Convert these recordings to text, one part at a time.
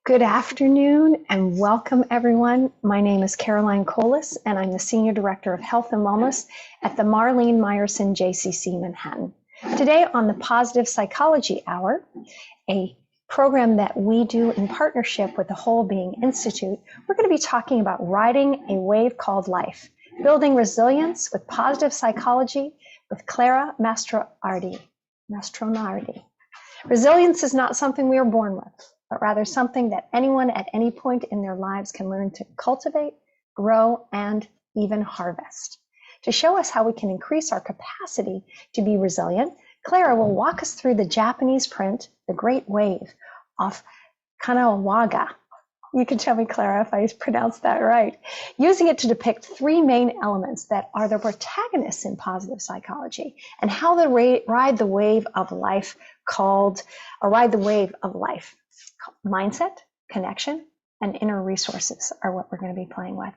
Good afternoon and welcome everyone. My name is Caroline Colas and I'm the Senior Director of Health and Wellness at the Marlene Meyerson JCC Manhattan. Today on the Positive Psychology Hour, a program that we do in partnership with the Whole Being Institute, we're going to be talking about riding a wave called life, building resilience with positive psychology with Clara Mastronardi. Resilience is not something we are born with, but rather something that anyone at any point in their lives can learn to cultivate, grow, and even harvest. To show us how we can increase our capacity to be resilient, Clara will walk us through the Japanese print, The Great Wave, of Kanagawa. You can tell me, Clara, if I pronounced that right. Using it to depict three main elements that are the protagonists in positive psychology and how they ride the wave of life Mindset, connection, and inner resources are what we're going to be playing with.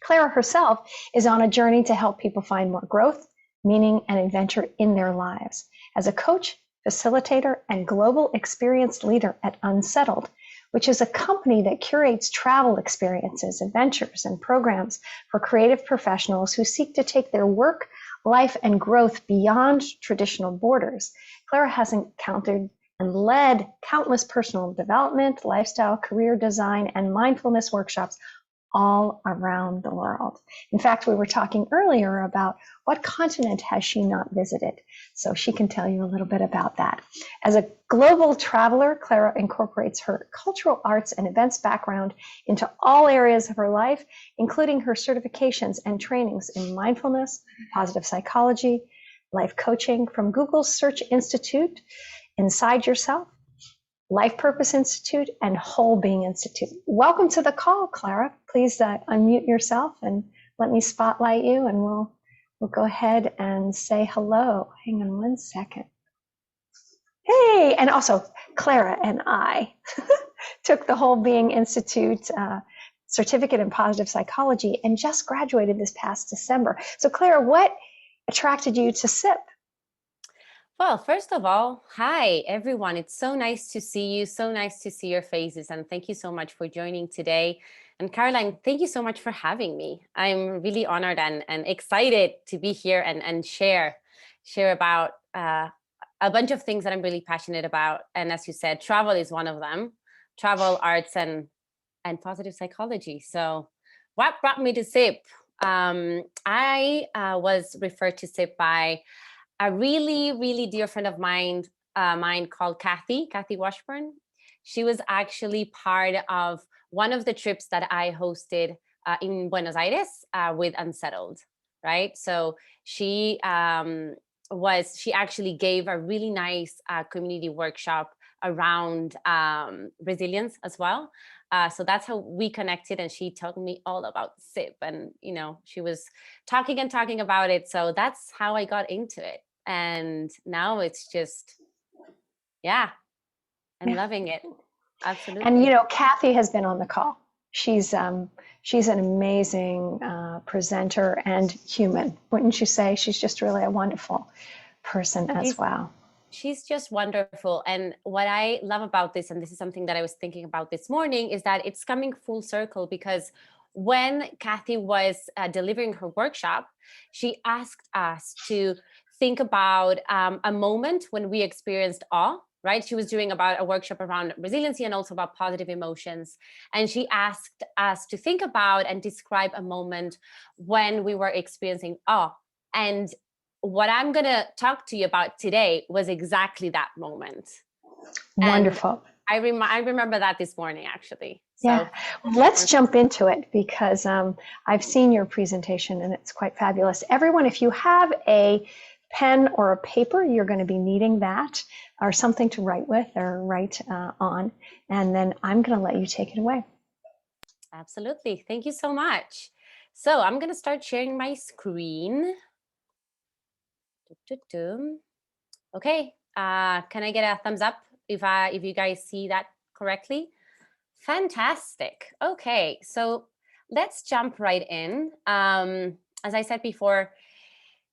Clara herself is on a journey to help people find more growth, meaning, and adventure in their lives. As a coach, facilitator, and global experienced leader at Unsettled, which is a company that curates travel experiences, adventures, and programs for creative professionals who seek to take their work, life, and growth beyond traditional borders, Clara has encountered and led countless personal development, lifestyle, career design, and mindfulness workshops all around the world. In fact, we were talking earlier about what continent has she not visited, so she can tell you a little bit about that. As a global traveler, Clara incorporates her cultural arts and events background into all areas of her life, including her certifications and trainings in mindfulness, positive psychology, life coaching from Google's Search Institute, Inside Yourself, Life Purpose Institute, and Whole Being Institute. Welcome to the call, Clara. Please unmute yourself and let me spotlight you, and we'll go ahead and say hello. Hang on one second. Hey, and also Clara and I took the Whole Being Institute certificate in positive psychology and just graduated this past December. So Clara, what attracted you to SIP? Well, first of all, hi, everyone. It's so nice to see you. So nice to see your faces. And thank you so much for joining today. And Caroline, thank you so much for having me. I'm really honored and excited to be here and share about a bunch of things that I'm really passionate about. And as you said, travel is one of them. Travel, arts, and positive psychology. So what brought me to SIP? I was referred to SIP by a really, really dear friend of mine called Kathy Washburn. She was actually part of one of the trips that I hosted in Buenos Aires with Unsettled, right? So she actually gave a really nice community workshop around resilience as well. So that's how we connected, and she told me all about SIP, and she was talking about it. So that's how I got into it. And now it's just, I'm loving it. Absolutely. And Kathy has been on the call. She's an amazing presenter and human, wouldn't you say? She's just really a wonderful person as well. She's just wonderful. And what I love about this, and this is something that I was thinking about this morning, is that it's coming full circle, because when Kathy was delivering her workshop, she asked us to think about a moment when we experienced awe, right? She was doing about a workshop around resiliency and also about positive emotions. And she asked us to think about and describe a moment when we were experiencing awe. And what I'm going to talk to you about today was exactly that moment. Wonderful. And I remember that this morning, actually. So, yeah, well, let's jump into it, because I've seen your presentation and it's quite fabulous. Everyone, if you have a pen or a paper, you're going to be needing that, or something to write with or write on, and then I'm going to let you take it away. Absolutely. Thank you so much. So I'm going to start sharing my screen. Okay. Can I get a thumbs up if you guys see that correctly? Fantastic. Okay. So let's jump right in. As I said before,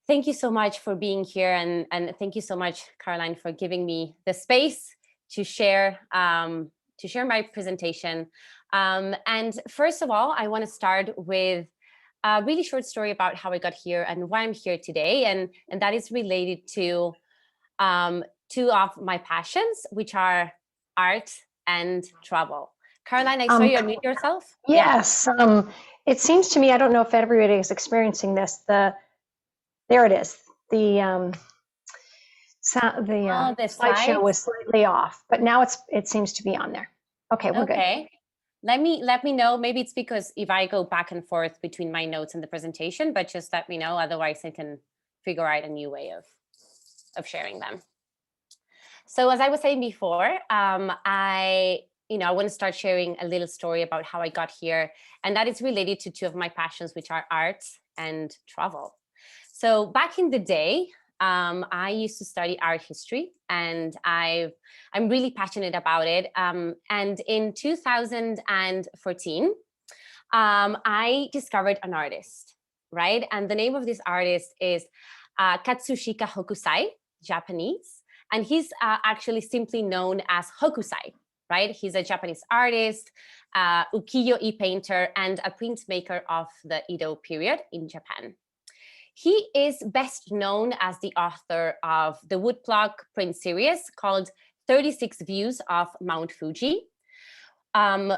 thank you so much for being here, and thank you so much, Caroline, for giving me the space to share share my presentation. And first of all, I want to start with a really short story about how I got here and why I'm here today. And that is related to two of my passions, which are art and travel. Caroline, I saw you unmute yourself. Yes. It seems to me, I don't know if everybody is experiencing this. There it is. The slideshow was slightly off, but now it seems to be on there. Okay, we're good. Okay. Let me know. Maybe it's because if I go back and forth between my notes and the presentation, but just let me know. Otherwise, I can figure out a new way of sharing them. So as I was saying before, I want to start sharing a little story about how I got here, and that is related to two of my passions, which are art and travel. So back in the day, I used to study art history, and I'm really passionate about it. And in 2014, I discovered an artist, right? And the name of this artist is Katsushika Hokusai, Japanese. And he's actually simply known as Hokusai, right? He's a Japanese artist, ukiyo-e painter, and a printmaker of the Edo period in Japan. He is best known as the author of the woodblock print series called 36 Views of Mount Fuji,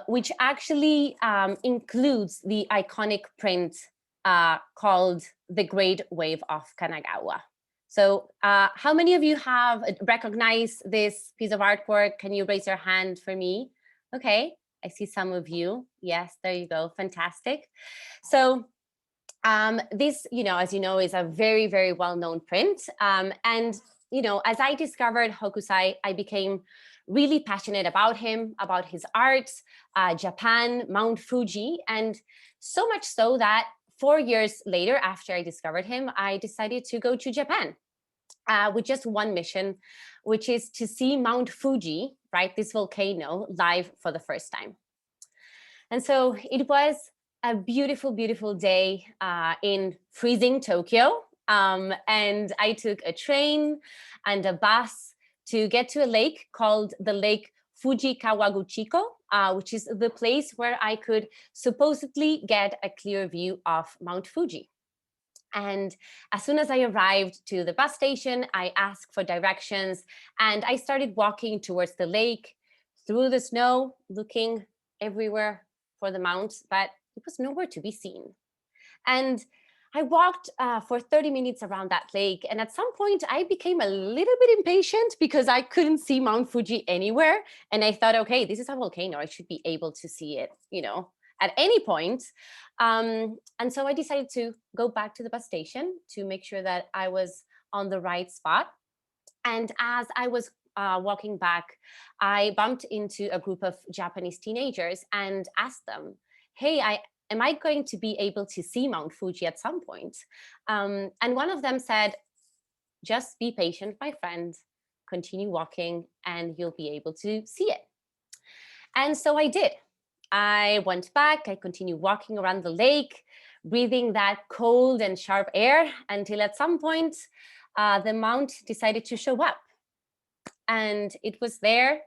which actually includes the iconic print called The Great Wave of Kanagawa. So how many of you have recognized this piece of artwork? Can you raise your hand for me? Okay, I see some of you. Yes, there you go. Fantastic. So this, as you know, is a very, very well-known print. And, as I discovered Hokusai, I became really passionate about him, about his art, Japan, Mount Fuji, and so much so that 4 years later, after I discovered him, I decided to go to Japan with just one mission, which is to see Mount Fuji, right, this volcano, live for the first time. And so it was a beautiful, beautiful day in freezing Tokyo. And I took a train and a bus to get to a lake called the Lake Fujikawaguchiko, which is the place where I could supposedly get a clear view of Mount Fuji. And as soon as I arrived to the bus station, I asked for directions and I started walking towards the lake through the snow, looking everywhere for the mount, but it was nowhere to be seen. And I walked for 30 minutes around that lake. And at some point, I became a little bit impatient because I couldn't see Mount Fuji anywhere. And I thought, okay, this is a volcano. I should be able to see it, at any point. And so I decided to go back to the bus station to make sure that I was on the right spot. And as I was walking back, I bumped into a group of Japanese teenagers and asked them, hey, am I going to be able to see Mount Fuji at some point? And one of them said, just be patient, my friend, continue walking and you'll be able to see it. And so I did. I went back, I continued walking around the lake, breathing that cold and sharp air until at some point, the mount decided to show up. And it was there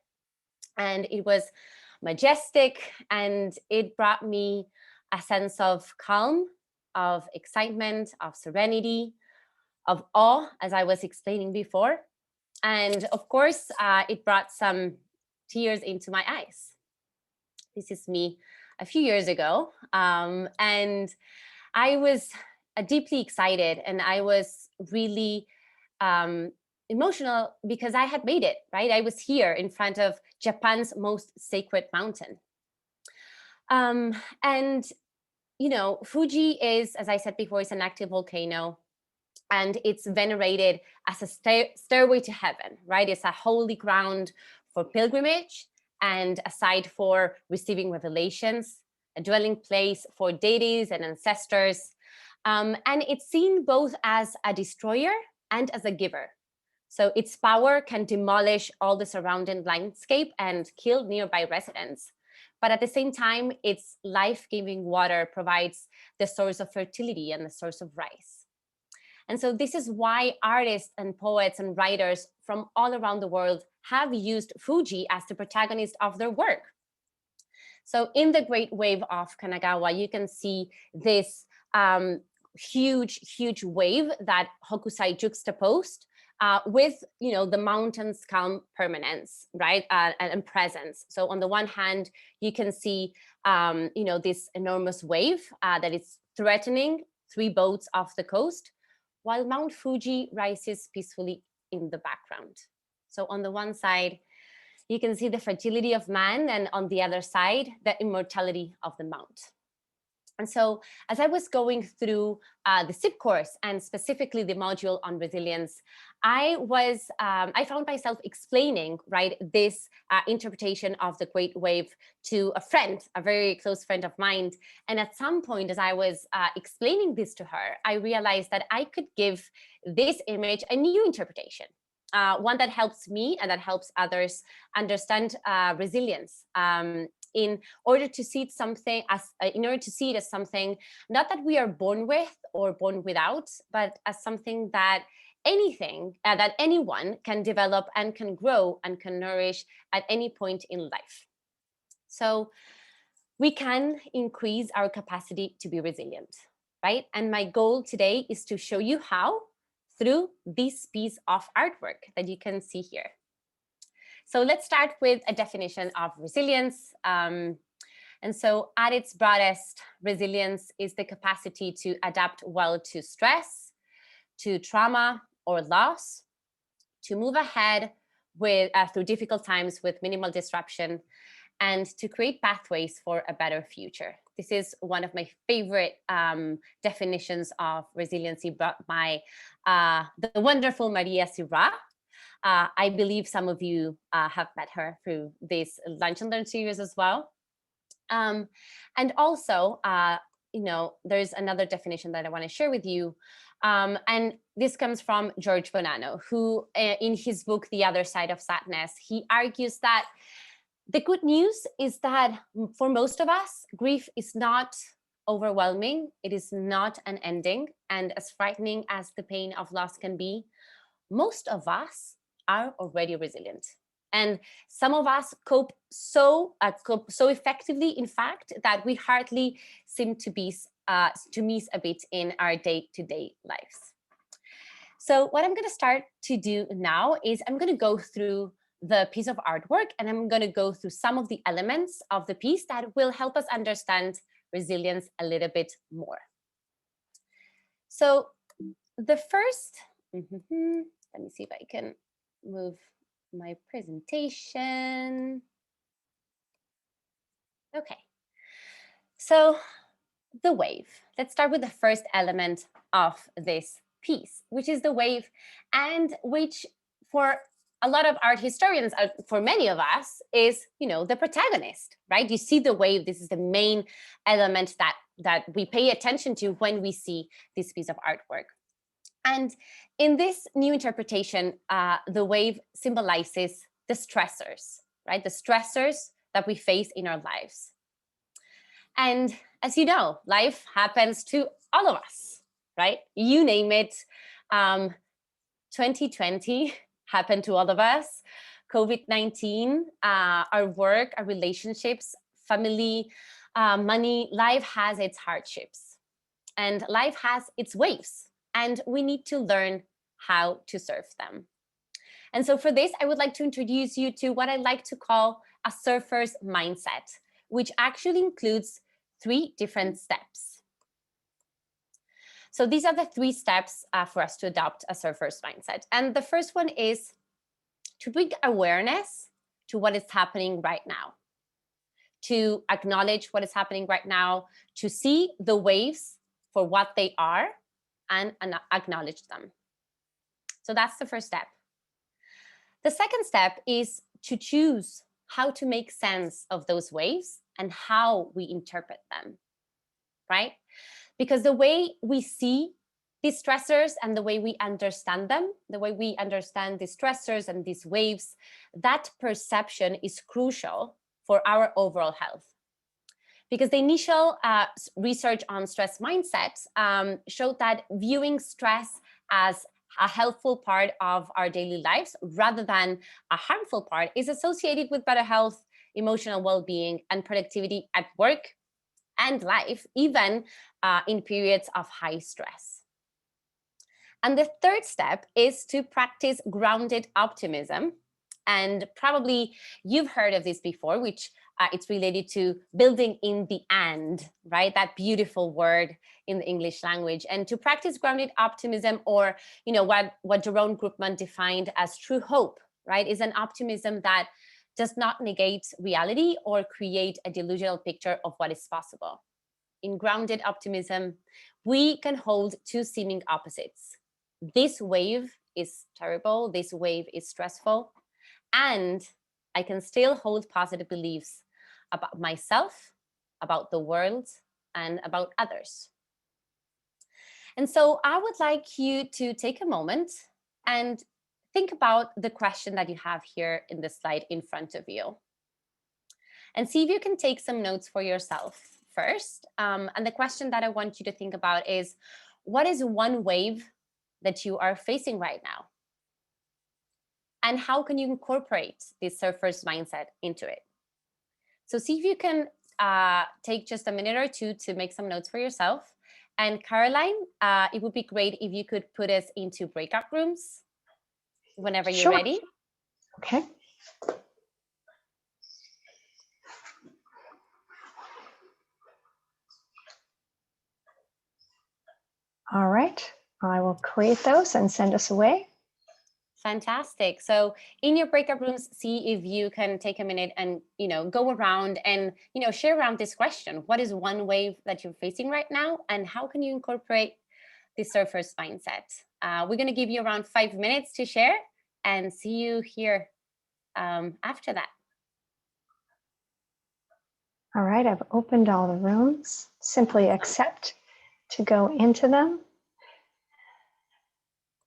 and it was majestic and it brought me a sense of calm, of excitement, of serenity, of awe, as I was explaining before. And of course, it brought some tears into my eyes. This is me a few years ago. And I was deeply excited and I was really emotional because I had made it, right? I was here in front of Japan's most sacred mountain. And, Fuji is, as I said before, is an active volcano and it's venerated as a stairway to heaven, right? It's a holy ground for pilgrimage and a site for receiving revelations, a dwelling place for deities and ancestors. And it's seen both as a destroyer and as a giver. So its power can demolish all the surrounding landscape and kill nearby residents. But at the same time, its life-giving water provides the source of fertility and the source of rice. And so this is why artists and poets and writers from all around the world have used Fuji as the protagonist of their work. So in the Great Wave of Kanagawa, you can see this huge wave that Hokusai juxtaposed with, the mountain's calm permanence, right, and presence. So on the one hand, you can see, this enormous wave that is threatening 3 boats off the coast, while Mount Fuji rises peacefully in the background. So on the one side, you can see the fragility of man, and on the other side, the immortality of the mount. And so as I was going through the SIP course, and specifically the module on resilience, I found myself explaining, right, this interpretation of the Great Wave to a friend, a very close friend of mine. And at some point, as I was explaining this to her, I realized that I could give this image a new interpretation. One that helps me and that helps others understand resilience. In order to see it as something not that we are born with or born without, but as something that anyone can develop and can grow and can nourish at any point in life. So we can increase our capacity to be resilient, right? And my goal today is to show you how through this piece of artwork that you can see here. So let's start with a definition of resilience. And so at its broadest, resilience is the capacity to adapt well to stress, to trauma or loss, to move ahead through difficult times with minimal disruption, and to create pathways for a better future. This is one of my favorite definitions of resiliency brought by the wonderful Maria Sirra. I believe some of you have met her through this Lunch and Learn series as well. And also, there's another definition that I want to share with you. And this comes from George Bonanno, who in his book, The Other Side of Sadness, he argues that the good news is that for most of us, grief is not overwhelming. It is not an ending. And as frightening as the pain of loss can be, most of us are already resilient. And some of us cope so effectively, in fact, that we hardly seem to miss a bit in our day-to-day lives. So what I'm going to start to do now is I'm going to go through the piece of artwork, and I'm going to go through some of the elements of the piece that will help us understand resilience a little bit more. So the first, let me see if I can move my presentation. Okay, so the wave. Let's start with the first element of this piece, which is the wave, and which for a lot of art historians, for many of us, is the protagonist, right? You see the wave. This is the main element that we pay attention to when we see this piece of artwork. And in this new interpretation, the wave symbolizes the stressors, right? The stressors that we face in our lives. And as you know, life happens to all of us, right? You name it. 2020 happened to all of us. COVID-19, our work, our relationships, family, money, life has its hardships. And life has its waves. And we need to learn how to surf them. And so for this, I would like to introduce you to what I like to call a surfer's mindset, which actually includes 3 different steps. So these are the 3 steps for us to adopt a surfer's mindset. And the first one is to bring awareness to what is happening right now, to acknowledge what is happening right now, to see the waves for what they are, and acknowledge them. So that's the first step. The second step is to choose how to make sense of those waves and how we interpret them, right? Because the way we see these stressors and the way we understand them, the way we understand these stressors and these waves, that perception is crucial for our overall health. Because the initial research on stress mindsets showed that viewing stress as a helpful part of our daily lives rather than a harmful part is associated with better health, emotional well-being, and productivity at work and life, even in periods of high stress. And the third step is to practice grounded optimism. And probably you've heard of this before, which it's related to building in the and, right? That beautiful word in the English language. And to practice grounded optimism, or what Jerome Groupman defined as true hope, right, is an optimism that does not negate reality or create a delusional picture of what is possible. In grounded optimism, we can hold two seeming opposites. This wave is terrible, this wave is stressful, and I can still hold positive beliefs about myself, about the world, and about others. And so I would like you to take a moment and think about the question that you have here in the slide in front of you. And see if you can take some notes for yourself first. And the question that I want you to think about is, what is one wave that you are facing right now? And how can you incorporate this surfer's mindset into it? So see if you can take just a minute or two to make some notes for yourself. And Caroline, it would be great if you could put us into breakout rooms whenever you're ready. Okay. All right, I will create those and send us away. Fantastic. So in your breakout rooms, see if you can take a minute and, go around and, share around this question. What is one wave that you're facing right now? And how can you incorporate the surfer's mindset? We're going to give you around 5 minutes to share, and see you here after that. All right, I've opened all the rooms. Simply accept to go into them.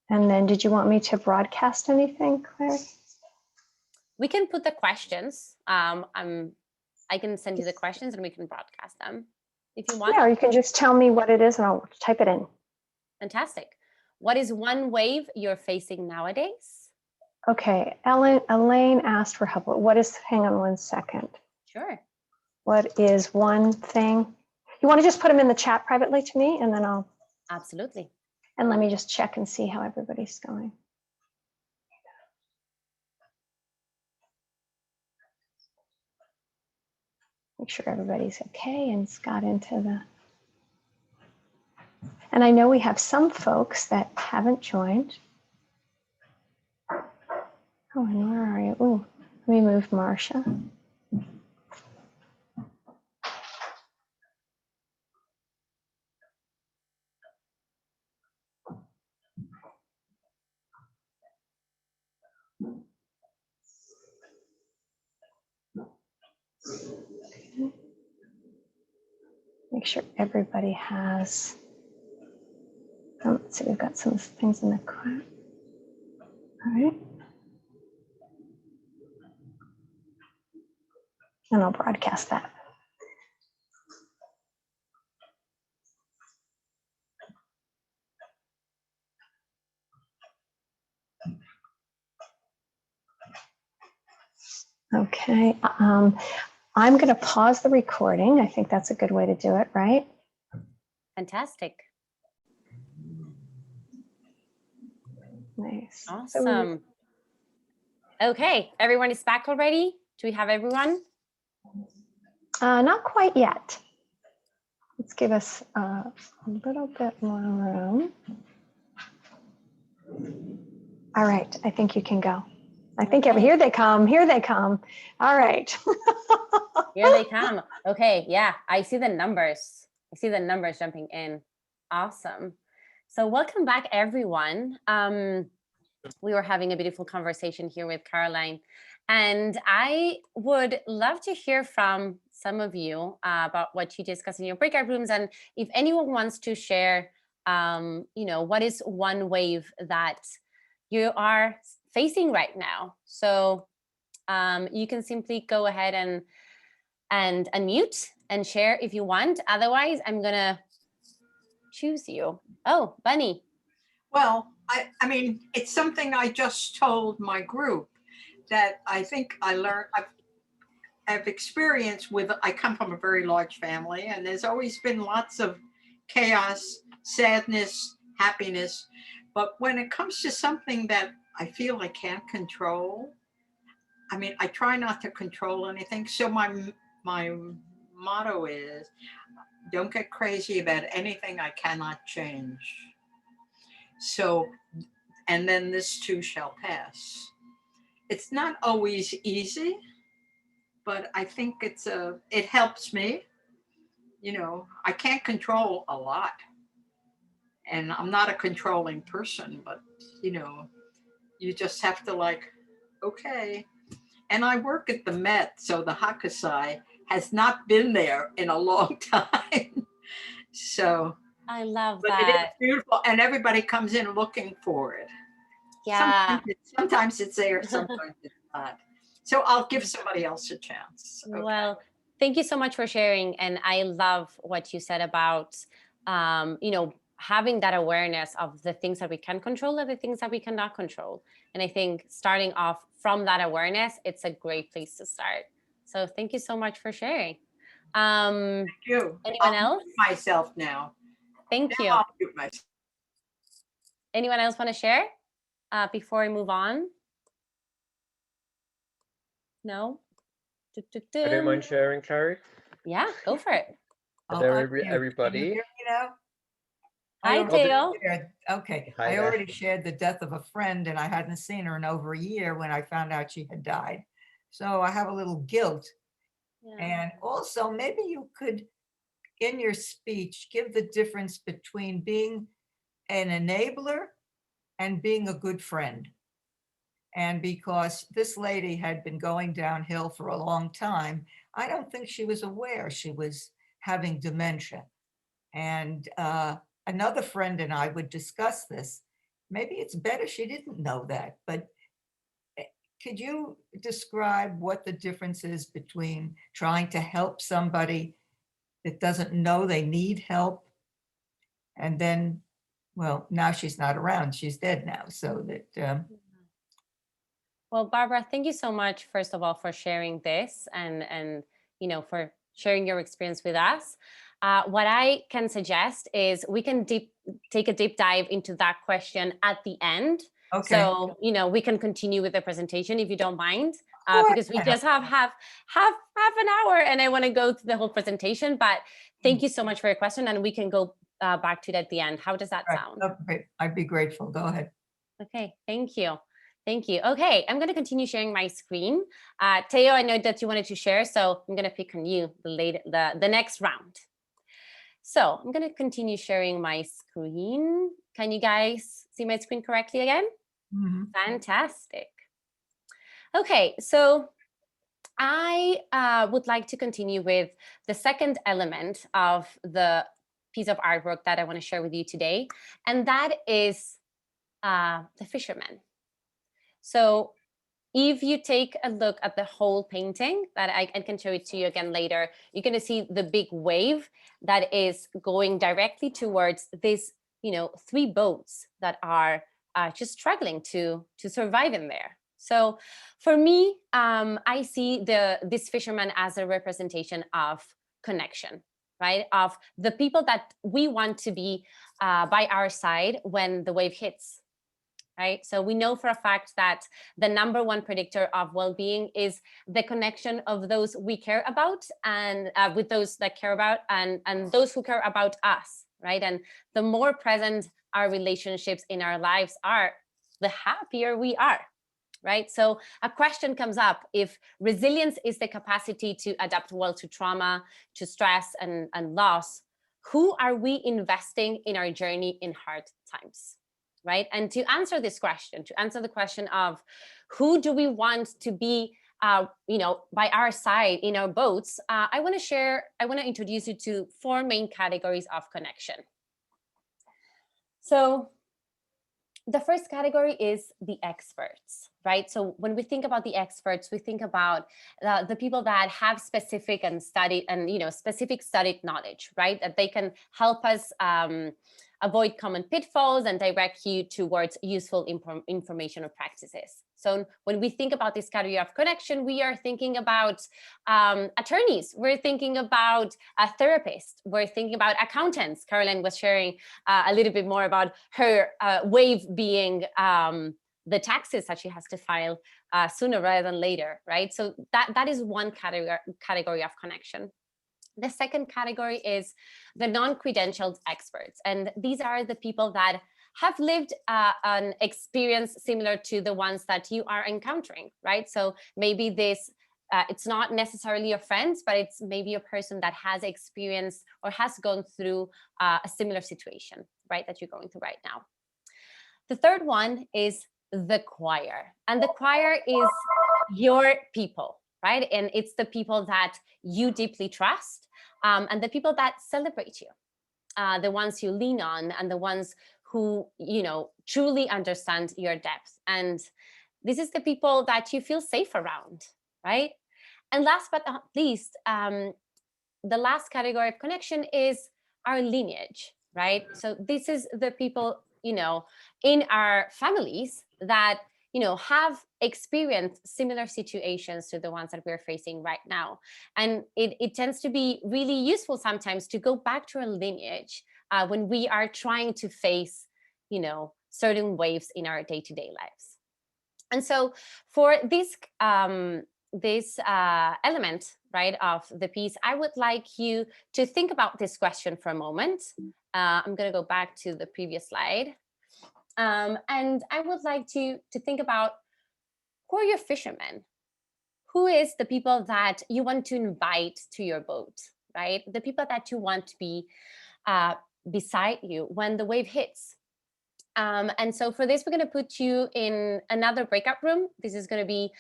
And then did you want me to broadcast anything, Claire? We can put the questions. I can send you the questions and we can broadcast them if you want. Yeah, or you can just tell me what it is and I'll type it in. Fantastic. What is one wave you're facing nowadays? Okay, Elaine asked for help. Hang on one second. Sure. What is one thing? You want to just put them in the chat privately to me, and then I'll. Absolutely. And let me just check and see how everybody's going. Make sure everybody's okay and got into the. And I know we have some folks that haven't joined. Oh, and where are you? Oh, let me move Marcia. Make sure everybody has. Let's see, we've got some things in the chat. All right. And I'll broadcast that. Okay. I'm going to pause the recording. I think that's a good way to do it, right? Fantastic. Nice. Awesome. Okay, everyone is back already? Do we have everyone? Not quite yet. Let's give us a little bit more room. All right, I think you can go. I think here they come. Here they come. All right. Here they come. Okay, yeah, I see the numbers. I see the numbers jumping in. Awesome. So welcome back, everyone. We were having a beautiful conversation here with Caroline, and I would love to hear from some of you about what you discuss in your breakout rooms, and if anyone wants to share, what is one wave that you are facing right now. So you can simply go ahead and unmute and share if you want. Otherwise, I'm gonna choose you. Oh, Bunny. Well, I mean, it's something I just told my group that I think I've experienced with, I come from a very large family, and there's always been lots of chaos, sadness, happiness. But when it comes to something that I feel I can't control, I mean, I try not to control anything. So my motto is, don't get crazy about anything I cannot change. So, and then this too shall pass. It's not always easy, but I think it helps me. You know, I can't control a lot, and I'm not a controlling person, but you know, you just have to like, okay. And I work at the Met, so the Hakusai has not been there in a long time. So, I love but it is that. beautiful, and everybody comes in looking for it. Yeah. Sometimes it's there, sometimes it's not. So I'll give somebody else a chance. Okay. Well, thank you so much for sharing. And I love what you said about, having that awareness of the things that we can control and the things that we cannot control. And I think starting off from that awareness, it's a great place to start. So thank you so much for sharing. Thank you. Anyone I'll else? mute myself now. Thank Now you. I'll mute myself. Anyone else want to share before I move on? No? I don't mind sharing, Carrie. Yeah, go for it. Hello, I'm here. Can everybody. you hear me now? Hi, Teo. Okay, Hi I there. already shared the death of a friend, and I hadn't seen her in over a year when I found out she had died. So I have a little guilt. Yeah. And also, maybe you could, in your speech, give the difference between being an enabler and being a good friend. And because this lady had been going downhill for a long time, I don't think she was aware she was having dementia. And another friend and I would discuss this. Maybe it's better she didn't know that, but could you describe what the difference is between trying to help somebody that doesn't know they need help, and then, well, now she's not around, she's dead now, so that. Well, Barbara, thank you so much, first of all, for sharing this and for sharing your experience with us. What I can suggest is we can take a deep dive into that question at the end. Okay. So, we can continue with the presentation if you don't mind, Sure, because we just have an hour and I want to go through the whole presentation. But thank you so much for your question, and we can go back to it at the end. How does that sound? Okay, I'd be grateful. Go ahead. Okay, thank you. Thank you. Okay, I'm going to continue sharing my screen. Teo, I know that you wanted to share, so I'm going to pick on you the next round. So I'm going to continue sharing my screen. Can you guys see my screen correctly again? Mm-hmm. Fantastic. Okay, so I would like to continue with the second element of the piece of artwork that I want to share with you today, and that is the fisherman. So if you take a look at the whole painting, that I can show it to you again later, you're going to see the big wave that is going directly towards these, 3 boats that are just struggling to survive in there. So for me, I see this fisherman as a representation of connection, right? Of the people that we want to be by our side when the wave hits. Right? So we know for a fact that the number one predictor of well-being is the connection of those we care about and with those that care about and those who care about us, right? And the more present our relationships in our lives are, the happier we are, right? So a question comes up: if resilience is the capacity to adapt well to trauma, to stress and loss, who are we investing in our journey in hard times? Right? And to answer this question, to answer the question of who do we want to be, by our side in our boats, I want to introduce you to 4 main categories of connection. So the first category is the experts, right? So when we think about the experts, we think about the people that have specific and studied and, specific studied knowledge, right? That they can help us avoid common pitfalls, and direct you towards useful information or practices. So when we think about this category of connection, we are thinking about attorneys, we're thinking about therapists, we're thinking about accountants. Caroline was sharing a little bit more about her wave being the taxes that she has to file sooner rather than later, right? So that is one category of connection. The second category is the non-credentialed experts. And these are the people that have lived an experience similar to the ones that you are encountering, right? So maybe this, it's not necessarily your friends, but it's maybe a person that has experienced or has gone through a similar situation, right, that you're going through right now. The third one is the choir. And the choir is your people, right? And it's the people that you deeply trust, and the people that celebrate you, the ones you lean on, and the ones who, you know, truly understand your depth. And this is the people that you feel safe around, right? And last but not least, the last category of connection is our lineage, right? So this is the people, you know, in our families that, you know, have experienced similar situations to the ones that we're facing right now. And it tends to be really useful sometimes to go back to our lineage when we are trying to face, you know, certain waves in our day-to-day lives. And so for this element, right, of the piece, I would like you to think about this question for a moment. I'm going to go back to the previous slide. And I would like to think about, who are your fishermen? Who is the people that you want to invite to your boat, right? The people that you want to be beside you when the wave hits. And so for this, we're going to put you in another breakout room. This is going to be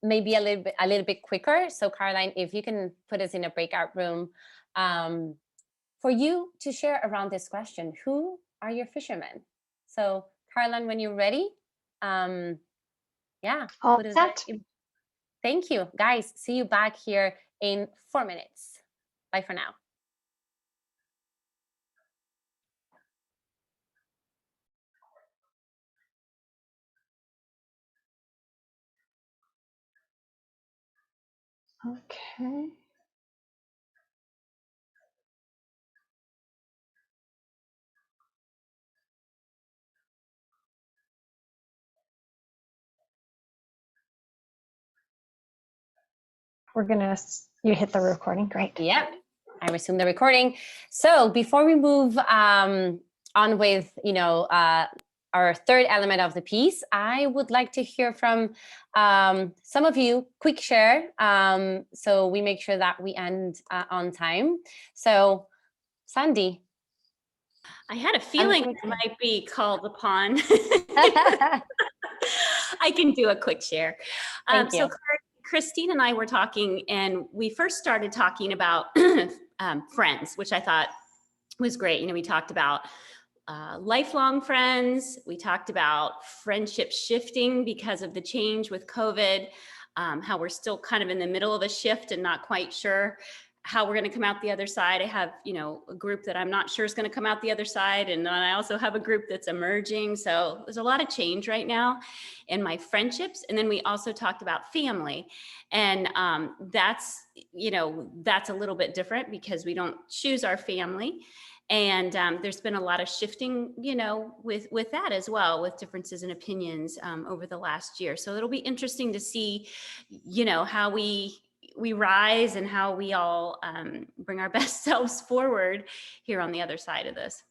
maybe a little bit quicker. So Caroline, if you can put us in a breakout room for you to share around this question: who are your fishermen? So Caroline, when you're ready, yeah. All set. Thank you, guys. See you back here in 4 minutes. Bye for now. Okay. You hit the recording, great. Yep, I resumed the recording. So before we move on with, you know, our third element of the piece, I would like to hear from some of you. Quick share, so we make sure that we end on time. So Sandy. I had a feeling I might be called upon. I can do a quick share. So Christine and I were talking, and we first started talking about friends, which I thought was great. You know, we talked about lifelong friends. We talked about friendship shifting because of the change with COVID, how we're still kind of in the middle of a shift and not quite sure how we're going to come out the other side. I have, you know, a group that I'm not sure is going to come out the other side. And then I also have a group that's emerging. So there's a lot of change right now in my friendships. And then we also talked about family. And that's, you know, that's a little bit different because we don't choose our family. And there's been a lot of shifting, you know, with that as well, with differences in opinions over the last year. So it'll be interesting to see, you know, how we rise and how we all bring our best selves forward here on the other side of this.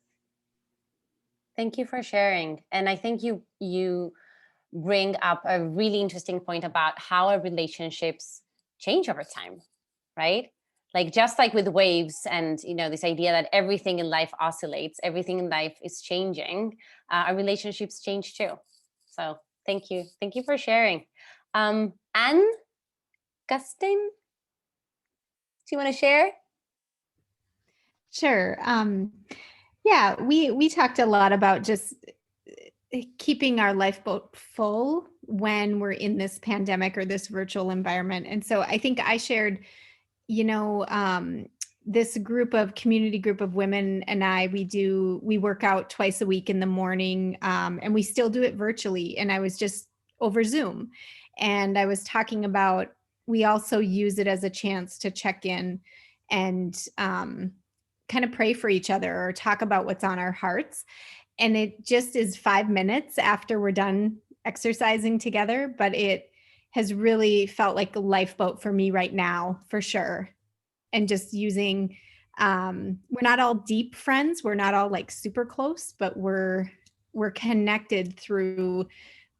Thank you for sharing. And I think you bring up a really interesting point about how our relationships change over time, right? Like just like with waves and, you know, this idea that everything in life oscillates, everything in life is changing, our relationships change too. So thank you. Thank you for sharing. Anne, Gustin, do you want to share? Sure. Yeah, we talked a lot about just keeping our lifeboat full when we're in this pandemic or this virtual environment. And so I think I shared, you know, this community group of women and we work out twice a week in the morning, and we still do it virtually. And I was just over Zoom, and I was talking about, we also use it as a chance to check in and kind of pray for each other or talk about what's on our hearts. And it just is 5 minutes after we're done exercising together, but it has really felt like a lifeboat for me right now, for sure. And just using, we're not all deep friends, we're not all like super close, but we're connected through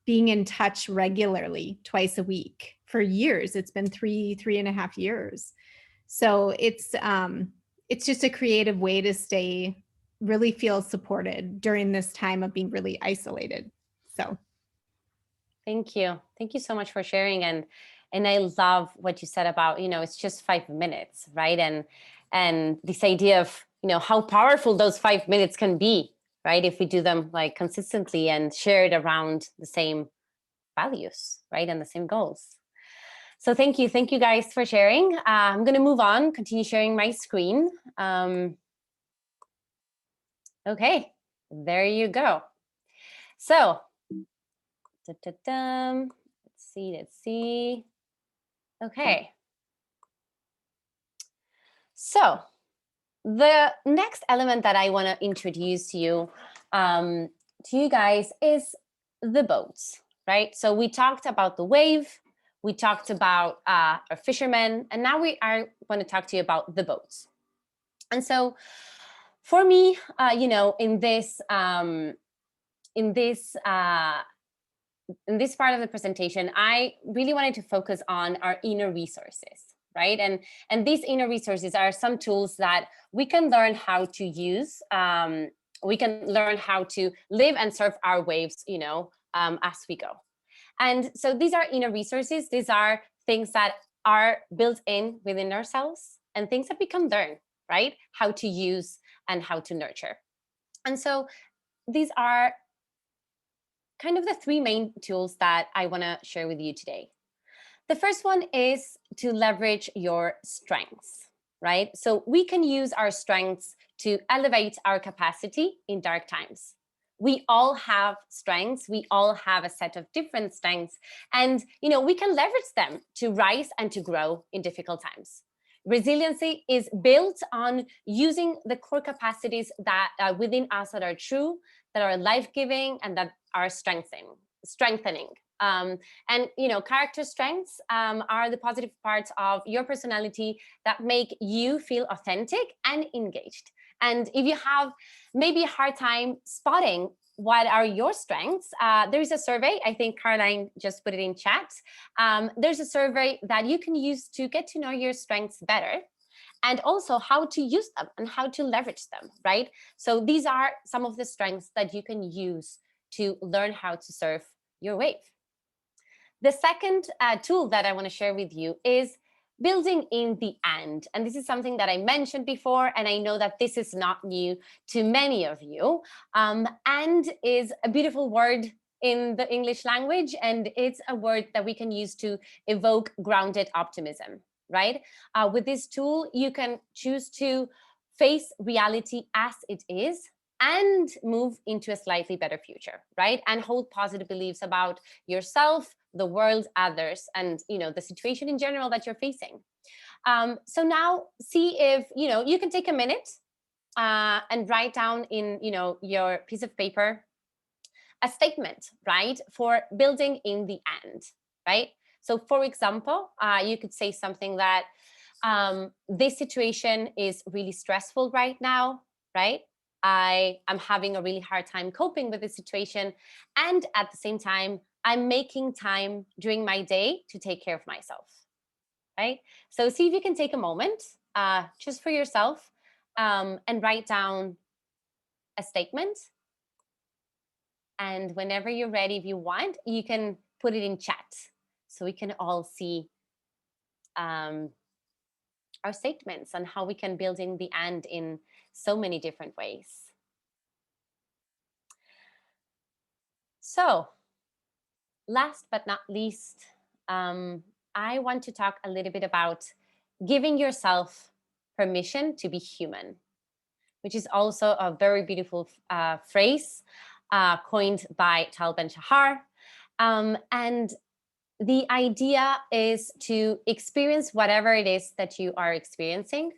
being in touch regularly twice a week for years. It's been 3.5 years. So it's just a creative way to really feel supported during this time of being really isolated. So thank you so much for sharing. And I love what you said about, it's just 5 minutes, right? And this idea of, how powerful those 5 minutes can be, right? If we do them like consistently and shared around the same values, right? And the same goals. So thank you guys for sharing. I'm going to move on, continue sharing my screen. Okay, there you go. So, let's see. Okay. So the next element that I want to introduce you to you guys is the boats, right? So we talked about the wave, we talked about our fishermen, and now we are going to talk to you about the boats. And so for me, in this part of the presentation, I really wanted to focus on our inner resources, right? And these inner resources are some tools that we can learn how to use. We can learn how to live and serve our waves, as we go. And so these are inner resources. These are things that are built in within ourselves and things that we can learn, right? How to use and how to nurture. And so these are kind of the three main tools that I want to share with you today. The first one is to leverage your strengths, right? So we can use our strengths to elevate our capacity in dark times. We all have strengths. We all have a set of different strengths, and we can leverage them to rise and to grow in difficult times. Resiliency is built on using the core capacities that are within us that are true, that are life-giving, and that are strengthening. And character strengths are the positive parts of your personality that make you feel authentic and engaged. And if you have maybe a hard time spotting what are your strengths, there is a survey. I think Caroline just put it in chat. There's a survey that you can use to get to know your strengths better, and also how to use them and how to leverage them, right? So these are some of the strengths that you can use to learn how to surf your wave. The second tool that I want to share with you is building in the and. And this is something that I mentioned before, and I know that this is not new to many of you. And is a beautiful word in the English language, and it's a word that we can use to evoke grounded optimism, right? With this tool, you can choose to face reality as it is and move into a slightly better future, right? And hold positive beliefs about yourself, the world, others, and the situation in general that you're facing. So now see if you can take a minute and write down in your piece of paper a statement, right, for building in the and, right? So for example, you could say something that this situation is really stressful right now, right? I am having a really hard time coping with the situation, and at the same time, I'm making time during my day to take care of myself, right? So see if you can take a moment just for yourself and write down a statement. And whenever you're ready, if you want, you can put it in chat so we can all see our statements and how we can build in the and in so many different ways. So last but not least, I want to talk a little bit about giving yourself permission to be human, which is also a very beautiful phrase coined by Tal Ben-Shahar. And the idea is to experience whatever it is that you are experiencing,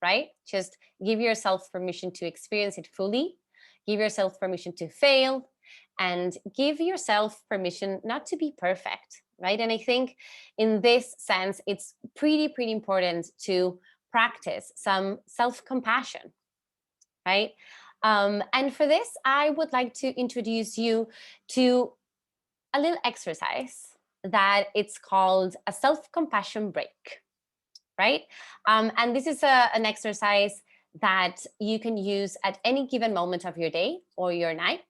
right? Just give yourself permission to experience it fully, give yourself permission to fail, and give yourself permission not to be perfect, right? And I think in this sense, it's pretty important to practice some self-compassion, right? And for this, I would like to introduce you to a little exercise that it's called a self-compassion break, right? And this is an exercise that you can use at any given moment of your day or your night.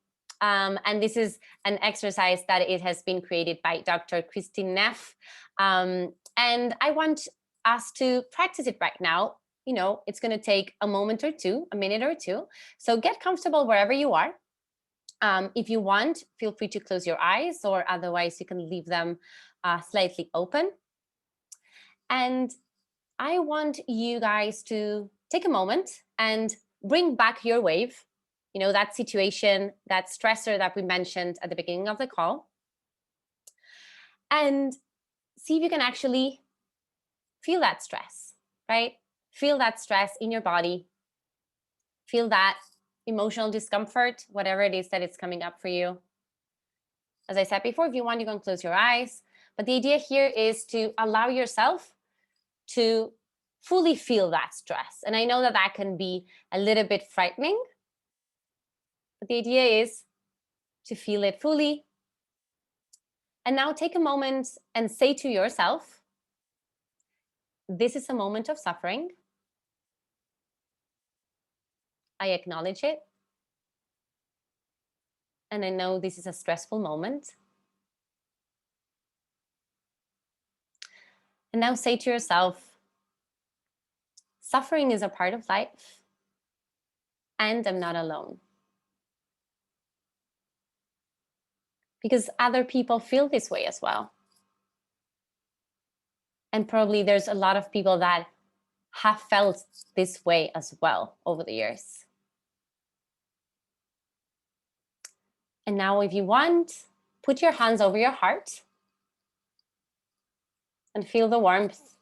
And this is an exercise that it has been created by Dr. Christine Neff. And I want us to practice it right now. You know, it's going to take a moment or two, a minute or two. So get comfortable wherever you are. If you want, feel free to close your eyes, or otherwise you can leave them slightly open. And I want you guys to take a moment and bring back your wave, you know, that situation, that stressor that we mentioned at the beginning of the call, and see if you can actually feel that stress, right? Feel that stress in your body. Feel that emotional discomfort, whatever it is that it's coming up for you. As I said before, if you want, you can close your eyes. But the idea here is to allow yourself to fully feel that stress. And I know that that can be a little bit frightening, but the idea is to feel it fully. And now take a moment and say to yourself, this is a moment of suffering. I acknowledge it. And I know this is a stressful moment. And now say to yourself, suffering is a part of life, and I'm not alone. Because other people feel this way as well. And probably there's a lot of people that have felt this way as well over the years. And now if you want, put your hands over your heart and feel the warmth,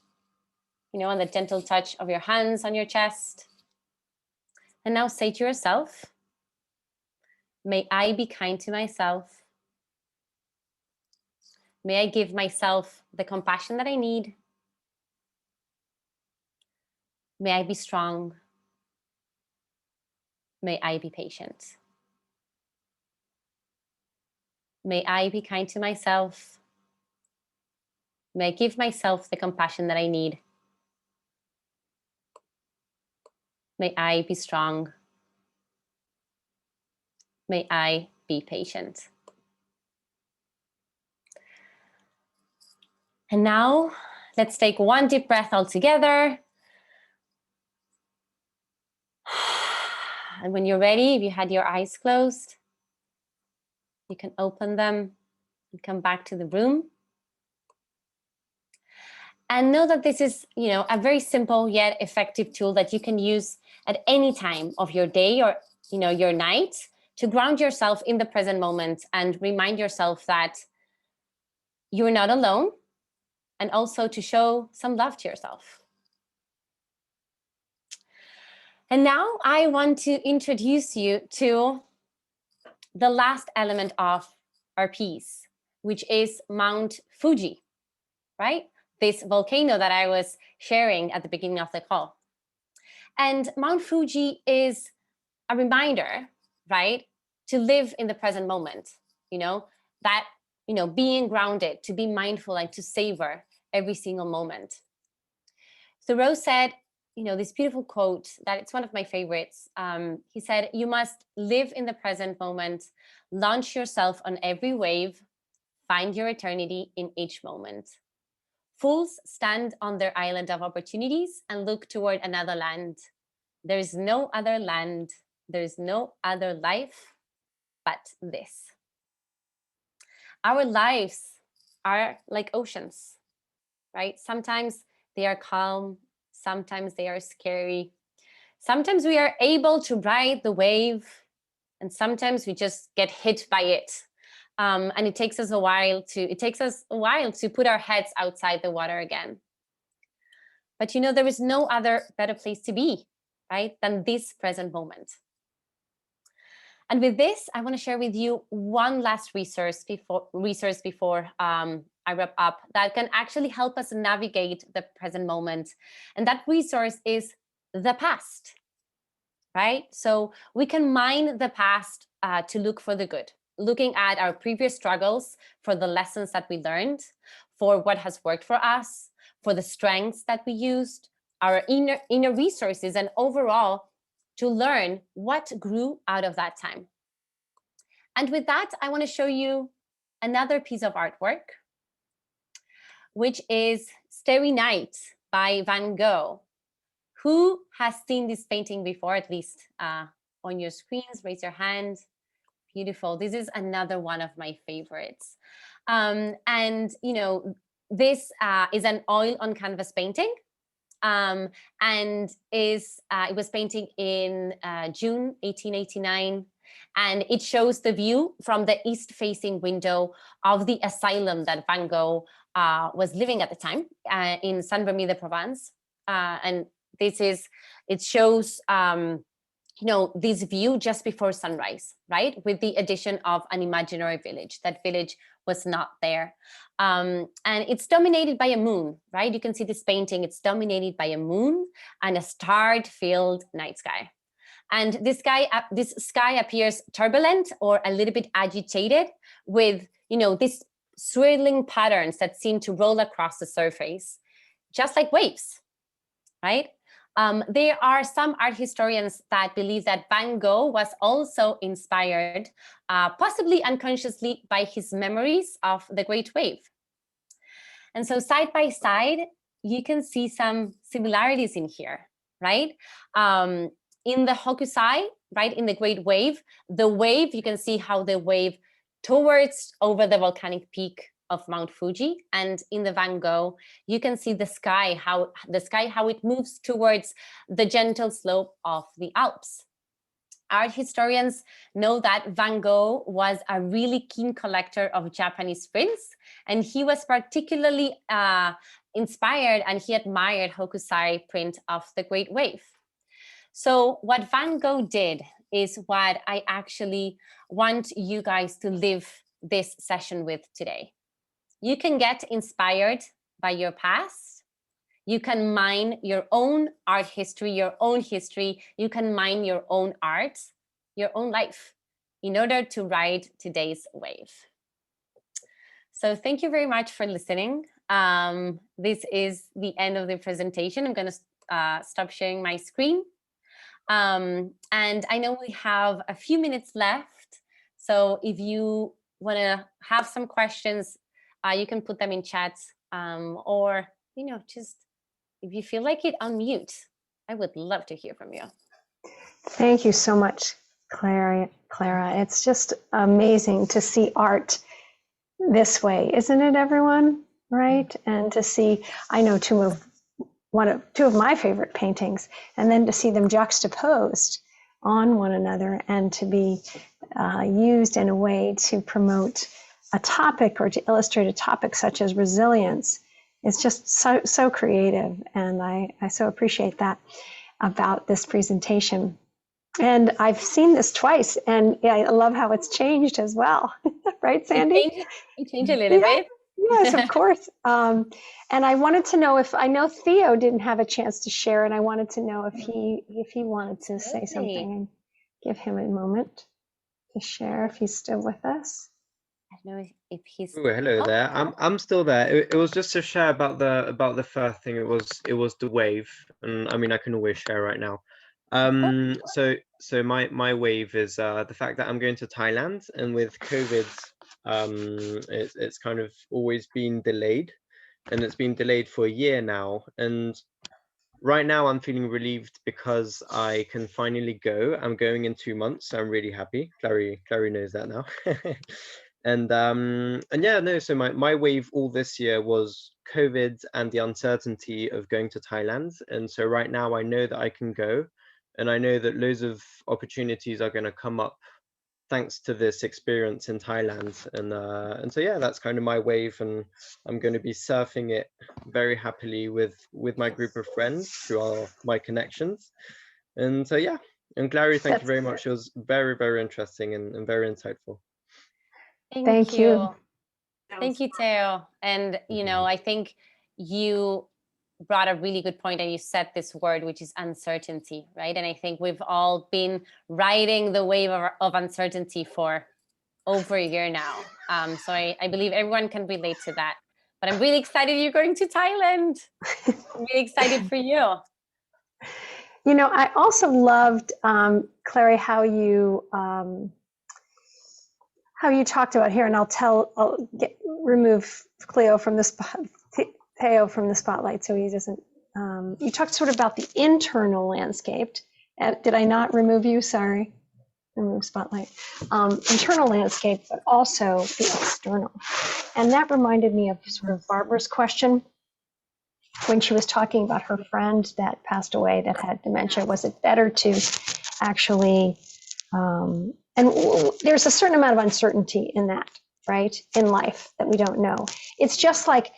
you know, and the gentle touch of your hands on your chest. And now say to yourself, may I be kind to myself. May I give myself the compassion that I need. May I be strong. May I be patient. May I be kind to myself. May I give myself the compassion that I need. May I be strong. May I be patient. And now let's take one deep breath all together. And when you're ready, if you had your eyes closed, you can open them and come back to the room. And know that this is, you know, a very simple yet effective tool that you can use at any time of your day or, you know, your night to ground yourself in the present moment and remind yourself that you're not alone, and also to show some love to yourself. And now I want to introduce you to the last element of our piece, which is Mount Fuji, right? This volcano that I was sharing at the beginning of the call. And Mount Fuji is a reminder, right, to live in the present moment, you know, that, you know, being grounded, to be mindful and to savor every single moment. Thoreau said, you know, this beautiful quote that it's one of my favorites. He said, you must live in the present moment, launch yourself on every wave, find your eternity in each moment. Fools stand on their island of opportunities and look toward another land. There is no other land, there is no other life but this. Our lives are like oceans, right? Sometimes they are calm, Sometimes they are scary. Sometimes we are able to ride the wave, and sometimes we just get hit by it. And it takes us a while to put our heads outside the water again. But you know, there is no other better place to be, right, than this present moment. And with this, I want to share with you one last resource before I wrap up that can actually help us navigate the present moment. And that resource is the past, right? So we can mine the past to look for the good, looking at our previous struggles for the lessons that we learned, for what has worked for us, for the strengths that we used, our inner resources, and overall to learn what grew out of that time. And with that, I want to show you another piece of artwork, which is Starry Night by Van Gogh. Who has seen this painting before, at least on your screens? Raise your hand. Beautiful. This is another one of my favorites. And, you know, this is an oil on canvas painting. And it was painted in June 1889, and it shows the view from the east-facing window of the asylum that Van Gogh was living at the time in Saint-Remy-de-Provence. And it shows you know, this view just before sunrise, right? With the addition of an imaginary village. That village was not there. And it's dominated by a moon, right? You can see this painting, it's dominated by a moon and a star-filled night sky. And this sky appears turbulent or a little bit agitated with, you know, these swirling patterns that seem to roll across the surface, just like waves, right? There are some art historians that believe that Van Gogh was also inspired, possibly unconsciously, by his memories of the Great Wave. And so side by side, you can see some similarities in here, right? In the Hokusai, right, in the Great Wave, you can see how the wave towards over the volcanic peak of Mount Fuji, and in the Van Gogh, you can see the sky, how it moves towards the gentle slope of the Alps. Art historians know that Van Gogh was a really keen collector of Japanese prints, and he was particularly inspired, and he admired Hokusai print of the Great Wave. So what Van Gogh did is what I actually want you guys to live this session with today. You can get inspired by your past. You can mine your own art history, your own history. You can mine your own art, your own life, in order to ride today's wave. So thank you very much for listening. This is the end of the presentation. I'm going to stop sharing my screen. And I know we have a few minutes left. So if you want to have some questions, you can put them in chat, or, you know, just if you feel like it, unmute. I would love to hear from you. Thank you so much, Clara. It's just amazing to see art this way, isn't it, everyone? Right? And to see, I know two of my favorite paintings, and then to see them juxtaposed on one another and to be used in a way to promote a topic or to illustrate a topic such as resilience is just so creative. And I so appreciate that about this presentation. And I've seen this twice, and yeah, I love how it's changed as well. Right, Sandy? It changed a little bit. Yes, of course. And I wanted to know I know Theo didn't have a chance to share, and I wanted to know if he wanted to say something, and give him a moment to share if he's still with us. I don't know if he's. Ooh, hello there. I'm still there. It was just to share about the first thing. It was the wave, and I mean I can always share right now. So my wave is the fact that I'm going to Thailand, and with COVID, it's kind of always been delayed, and it's been delayed for a year now. And right now I'm feeling relieved because I can finally go. I'm going in 2 months, so I'm really happy. Clara knows that now. And yeah, no, so my wave all this year was COVID and the uncertainty of going to Thailand. And so right now I know that I can go, and I know that loads of opportunities are going to come up thanks to this experience in Thailand. And so yeah, that's kind of my wave, and I'm going to be surfing it very happily with my group of friends through my connections. And so yeah, and Clary, thank you very much. It was very, very interesting and very insightful. Thank you. Thank you, Teo. And, you know, I think you brought a really good point, and you said this word, which is uncertainty, right? And I think we've all been riding the wave of uncertainty for over a year now. So I believe everyone can relate to that. But I'm really excited you're going to Thailand. I'm really excited for you. You know, I also loved, Clary, how you talked about here, and I'll remove Theo from the spotlight so he doesn't. You talked sort of about the internal landscape. Did I not remove you? Sorry, remove spotlight. Internal landscape, but also the external, and that reminded me of sort of Barbara's question when she was talking about her friend that passed away that had dementia. Was it better to actually and there's a certain amount of uncertainty in that, right, in life that we don't know. It's just like,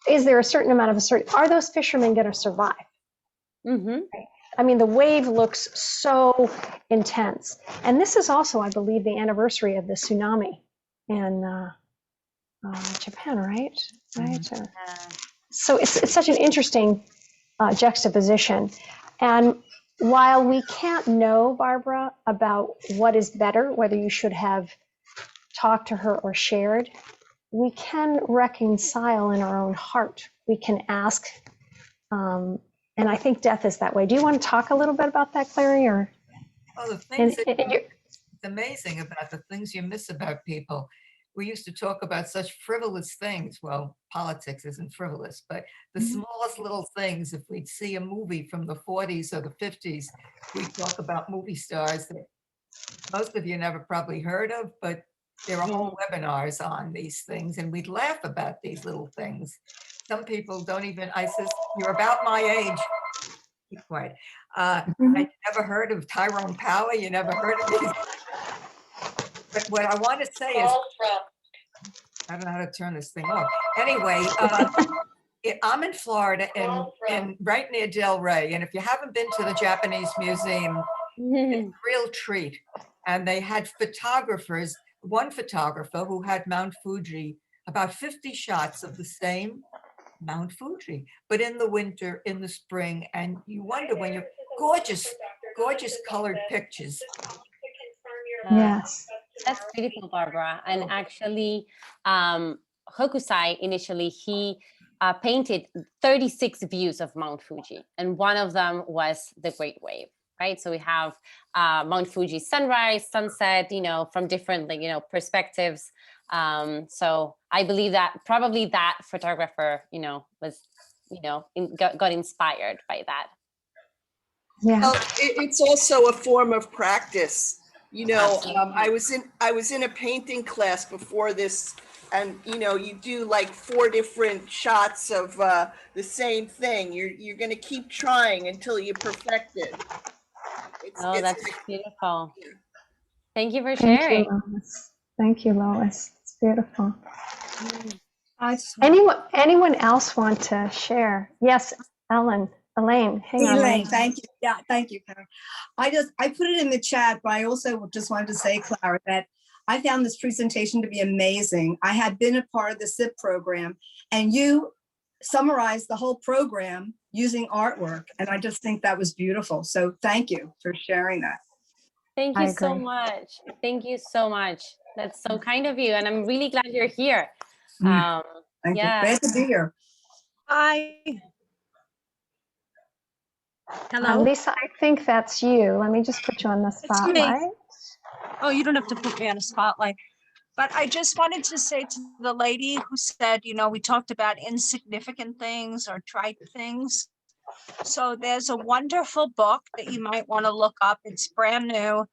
is there a certain amount of uncertainty? Are those fishermen going to survive? Mm-hmm. Right? I mean, the wave looks so intense. And this is also, I believe, the anniversary of the tsunami in Japan, right? Mm-hmm. So it's such an interesting juxtaposition. And while we can't know, Barbara, about what is better, whether you should have talked to her or shared, we can reconcile in our own heart. We can ask, and I think death is that way. Do you want to talk a little bit about that, Clary? Or the things it's amazing about the things you miss about people. We used to talk about such frivolous things. Well, politics isn't frivolous, but the smallest little things. If we'd see a movie from the 40s or the 50s, we'd talk about movie stars that most of you never probably heard of, but there are whole webinars on these things, and we'd laugh about these little things. Some people don't even, I says, you're about my age. Keep quiet. I never heard of Tyrone Power. You never heard of these. But what I want to say is, I don't know how to turn this thing off. Anyway, I'm in Florida and right near Del Rey. And if you haven't been to the Japanese museum, it's a real treat. And they had photographers, one photographer who had Mount Fuji, about 50 shots of the same Mount Fuji, but in the winter, in the spring. And you wonder when you're gorgeous colored pictures. yes. That's beautiful, Barbara. And actually, Hokusai initially, he painted 36 views of Mount Fuji, and one of them was the Great Wave, right? So we have Mount Fuji sunrise, sunset, you know, from different, like, you know, perspectives. So I believe that probably that photographer, you know, was, you know, got inspired by that. Yeah. Well, it's also a form of practice. You know, I was in a painting class before this, and you know, you do like 4 different shots of the same thing. You're going to keep trying until you perfect it. That's beautiful. Yeah. Thank you for sharing. Thank you, Lois. It's beautiful. Anyone else want to share? Yes, Elaine, hang on. Elaine, thank you. Yeah, thank you, Clara. I put it in the chat, but I also just wanted to say, Clara, that I found this presentation to be amazing. I had been a part of the SIP program, and you summarized the whole program using artwork, and I just think that was beautiful. So thank you for sharing that. Thank you so much. Thank you so much. That's so kind of you, and I'm really glad you're here. Thank you. Glad to be here. Hi. Hello. Lisa, I think that's you. Let me just put you on the spotlight. Oh, you don't have to put me on a spotlight. But I just wanted to say to the lady who said, you know, we talked about insignificant things or trite things. So there's a wonderful book that you might want to look up. It's brand new.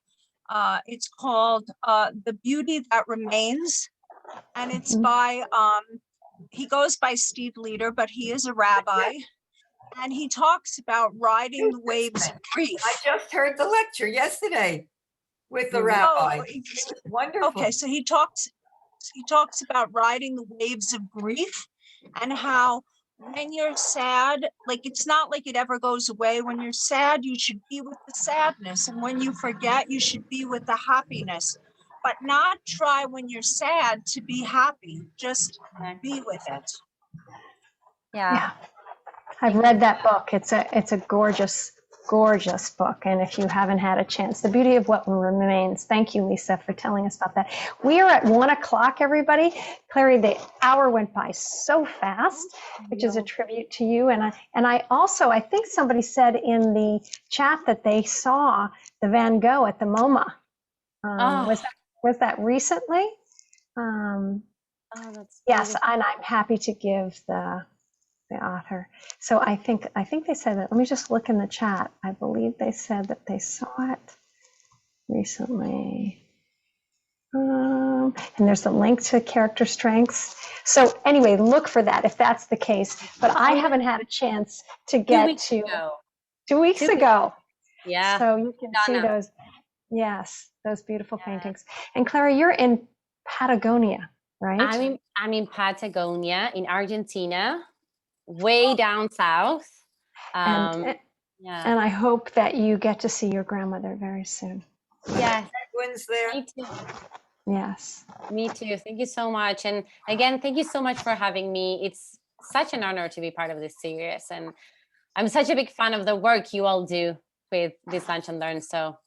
It's called The Beauty That Remains and it's by, he goes by Steve Leader, but he is a rabbi. And he talks about riding the waves of grief. I just heard the lecture yesterday with the Oh, rabbi. Wonderful. okay, so he talks about riding the waves of grief and how when you're sad, like it's not like it ever goes away. When you're sad, you should be with the sadness. And when you forget, you should be with the happiness. But not try when you're sad to be happy. Just be with it. Yeah. I've read that book. It's a gorgeous, gorgeous book. And if you haven't had a chance, The Beauty of What Remains. Thank you, Lisa, for telling us about that. We are at 1 o'clock, everybody. Clary, the hour went by so fast, which is a tribute to you. And I also, I think somebody said in the chat that they saw the Van Gogh at the MoMA. Was that recently? Yes, and I'm happy to give the author. So I think they said that. Let me just look in the chat. I believe they said that they saw it recently. And there's the link to character strengths. So anyway, look for that if that's the case. But I haven't had a chance to get to 2 weeks ago. Yeah. So you can see those. Yes, those beautiful paintings. And Clara, you're in Patagonia, right? I'm in Patagonia, in Argentina, way down south. And I hope that you get to see your grandmother very soon. Yes. Penguins there. Me too. Yes. Me too. Thank you so much. And again, thank you so much for having me. It's such an honor to be part of this series. And I'm such a big fan of the work you all do with this Lunch and Learn. So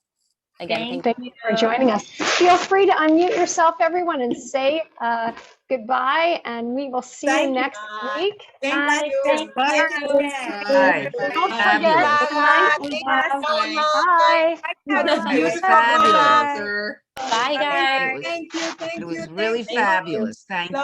again, thank you for joining us. Feel free to unmute yourself, everyone, and say goodbye, and we will see you next week. Thank you. Bye. Don't forget tonight we have bye. It was fabulous. Bye, guys. Thank you. It was really fabulous. Thank you.